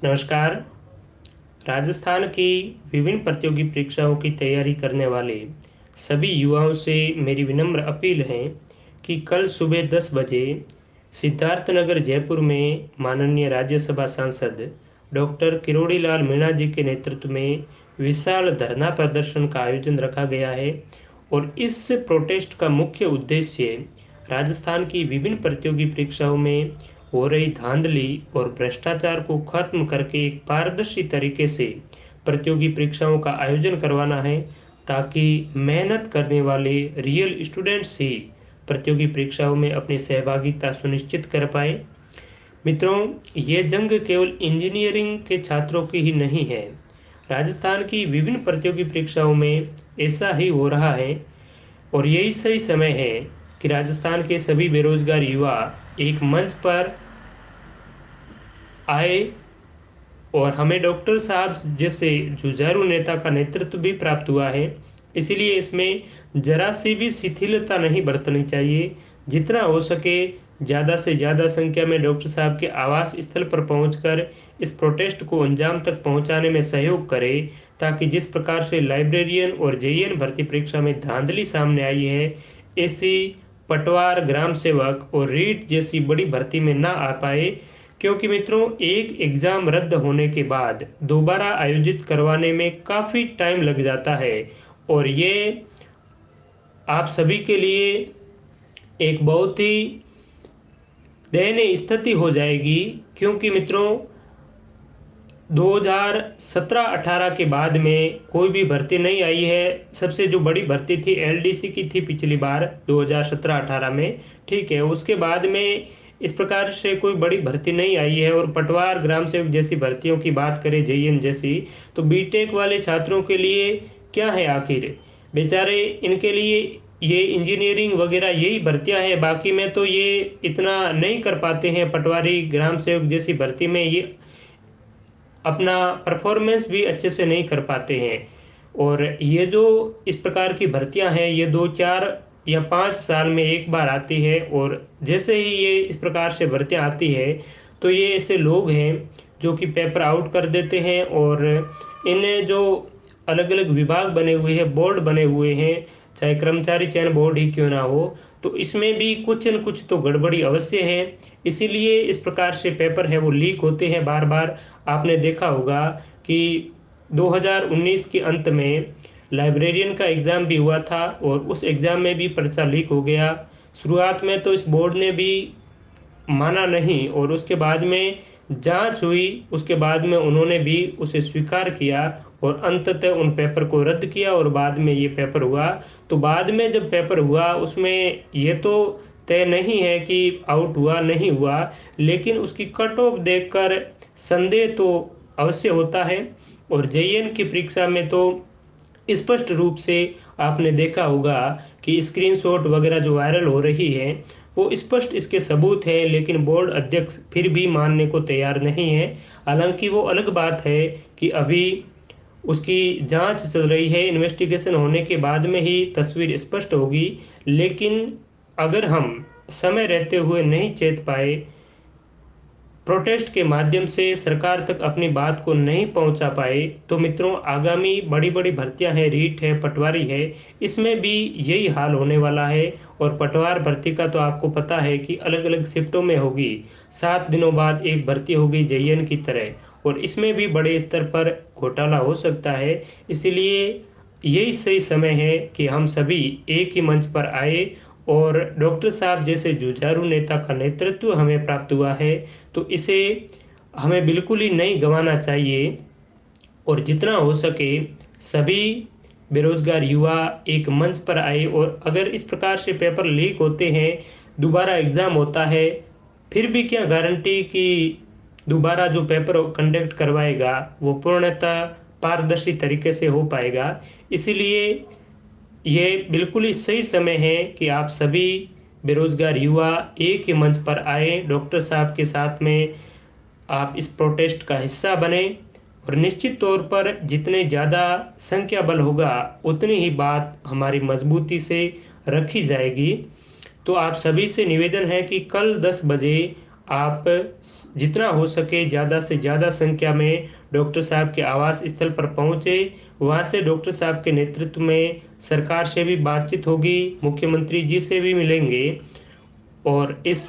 नमस्कार। राजस्थान की विभिन्न प्रतियोगी परीक्षाओं की तैयारी करने वाले सभी युवाओं से मेरी विनम्र अपील है कि कल सुबह 10 बजे सिद्धार्थनगर जयपुर में माननीय राज्यसभा सांसद डॉक्टर किरोड़ी लाल मीणा जी के नेतृत्व में विशाल धरना प्रदर्शन का आयोजन रखा गया है। और इस प्रोटेस्ट का मुख्य उद्देश्य राजस्थान की विभिन्न प्रतियोगी परीक्षाओं में हो रही धांधली और भ्रष्टाचार को खत्म करके एक पारदर्शी तरीके से प्रतियोगी परीक्षाओं का आयोजन करवाना है, ताकि मेहनत करने वाले रियल स्टूडेंट्स ही प्रतियोगी परीक्षाओं में अपनी सहभागिता सुनिश्चित कर पाए। मित्रों, ये जंग केवल इंजीनियरिंग के छात्रों की ही नहीं है। राजस्थान की विभिन्न प्रतियोगी परीक्षाओं में ऐसा ही हो रहा है। और यही सही समय है कि राजस्थान के सभी बेरोजगार युवा एक मंच पर आए। और हमें डॉक्टर साहब जैसे जुझारू नेता का नेतृत्व भी प्राप्त हुआ है, इसलिए इसमें जरा सी भी शिथिलता नहीं बरतनी चाहिए। जितना हो सके ज़्यादा से ज़्यादा संख्या में डॉक्टर साहब के आवास स्थल पर पहुंचकर इस प्रोटेस्ट को अंजाम तक पहुंचाने में सहयोग करें, ताकि जिस प्रकार से लाइब्रेरियन और जेईएन भर्ती परीक्षा में धांधली सामने आई है, ऐसी पटवार, ग्राम सेवक और रीट जैसी बड़ी भर्ती में ना आ पाए। क्योंकि मित्रों, एक एग्ज़ाम रद्द होने के बाद दोबारा आयोजित करवाने में काफ़ी टाइम लग जाता है। और ये आप सभी के लिए एक बहुत ही दयनीय स्थिति हो जाएगी। क्योंकि मित्रों, 2017-18 के बाद में कोई भी भर्ती नहीं आई है। सबसे जो बड़ी भर्ती थी एलडीसी की थी पिछली बार 2017-18 में, ठीक है। उसके बाद में इस प्रकार से कोई बड़ी भर्ती नहीं आई है। और पटवार, ग्राम सेवक जैसी भर्तियों की बात करें, जेईएन जैसी, तो बीटेक वाले छात्रों के लिए क्या है आखिर, बेचारे इनके लिए ये इंजीनियरिंग वगैरह यही भर्तियां हैं। बाकी में तो ये इतना नहीं कर पाते हैं। पटवारी, ग्राम सेवक जैसी भर्ती में ये अपना परफॉर्मेंस भी अच्छे से नहीं कर पाते हैं। और ये जो इस प्रकार की भर्तियां हैं, ये 2, 4 या 5 साल में एक बार आती है। और जैसे ही ये इस प्रकार से भर्तियां आती है, तो ये ऐसे लोग हैं जो कि पेपर आउट कर देते हैं। और इन्हें जो अलग अलग विभाग बने हुए हैं, बोर्ड बने हुए हैं, चाहे कर्मचारी चयन बोर्ड ही क्यों ना हो, तो इसमें भी कुछ न कुछ तो गड़बड़ी अवश्य है। इसीलिए इस प्रकार से पेपर है वो लीक होते हैं बार बार। आपने देखा होगा कि 2019 के अंत में लाइब्रेरियन का एग्ज़ाम भी हुआ था, और उस एग्ज़ाम में भी पर्चा लीक हो गया। शुरुआत में तो इस बोर्ड ने भी माना नहीं, और उसके बाद में जांच हुई, उसके बाद में उन्होंने भी उसे स्वीकार किया और अंततः उन पेपर को रद्द किया। और बाद में ये पेपर हुआ। तो बाद में जब पेपर हुआ, उसमें ये तो तय नहीं है कि आउट हुआ नहीं हुआ, लेकिन उसकी कट ऑफ देखकर संदेह तो अवश्य होता है। और जेईएन की परीक्षा में तो स्पष्ट रूप से आपने देखा होगा कि स्क्रीनशॉट वगैरह जो वायरल हो रही है, वो स्पष्ट इसके सबूत हैं। लेकिन बोर्ड अध्यक्ष फिर भी मानने को तैयार नहीं है। हालांकि वो अलग बात है कि अभी उसकी जांच चल रही है, इन्वेस्टिगेशन होने के बाद में ही तस्वीर स्पष्ट होगी। लेकिन अगर हम समय रहते हुए नहीं चेत पाए, प्रोटेस्ट के माध्यम से सरकार तक अपनी बात को नहीं पहुंचा पाए, तो मित्रों, आगामी बड़ी बड़ी भर्तियां हैं, रीट है, पटवारी है, इसमें भी यही हाल होने वाला है। और पटवार भर्ती का तो आपको पता है कि अलग अलग शिफ्टों में होगी, 7 दिनों बाद एक भर्ती होगी जेईएन की तरह। और इसमें भी बड़े स्तर पर घोटाला हो सकता है। इसलिए यही सही समय है कि हम सभी एक ही मंच पर आए। और डॉक्टर साहब जैसे जुझारू नेता का नेतृत्व हमें प्राप्त हुआ है, तो इसे हमें बिल्कुल ही नहीं गंवाना चाहिए। और जितना हो सके सभी बेरोजगार युवा एक मंच पर आए। और अगर इस प्रकार से पेपर लीक होते हैं, दोबारा एग्ज़ाम होता है, फिर भी क्या गारंटी कि दोबारा जो पेपर कंडक्ट करवाएगा वो पूर्णतः पारदर्शी तरीके से हो पाएगा। इसीलिए ये बिल्कुल ही सही समय है कि आप सभी बेरोजगार युवा एक ही मंच पर आए, डॉक्टर साहब के साथ में आप इस प्रोटेस्ट का हिस्सा बने। और निश्चित तौर पर जितने ज़्यादा संख्या बल होगा, उतनी ही बात हमारी मजबूती से रखी जाएगी। तो आप सभी से निवेदन है कि कल 10 बजे आप जितना हो सके ज़्यादा से ज़्यादा संख्या में डॉक्टर साहब के आवास स्थल पर पहुँचे। वहाँ से डॉक्टर साहब के नेतृत्व में सरकार से भी बातचीत होगी, मुख्यमंत्री जी से भी मिलेंगे और इस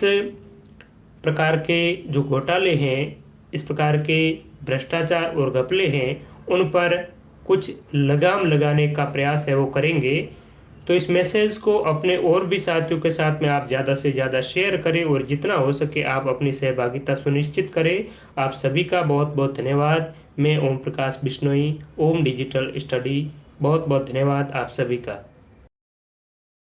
प्रकार के जो घोटाले हैं, इस प्रकार के भ्रष्टाचार और घपले हैं, उन पर कुछ लगाम लगाने का प्रयास है वो करेंगे। तो इस मैसेज को अपने और भी साथियों के साथ में आप ज़्यादा से ज़्यादा शेयर करें और जितना हो सके आप अपनी सहभागिता सुनिश्चित करें। आप सभी का बहुत बहुत धन्यवाद। मैं ओम प्रकाश बिश्नोई, ओम डिजिटल स्टडी। बहुत बहुत धन्यवाद आप सभी का।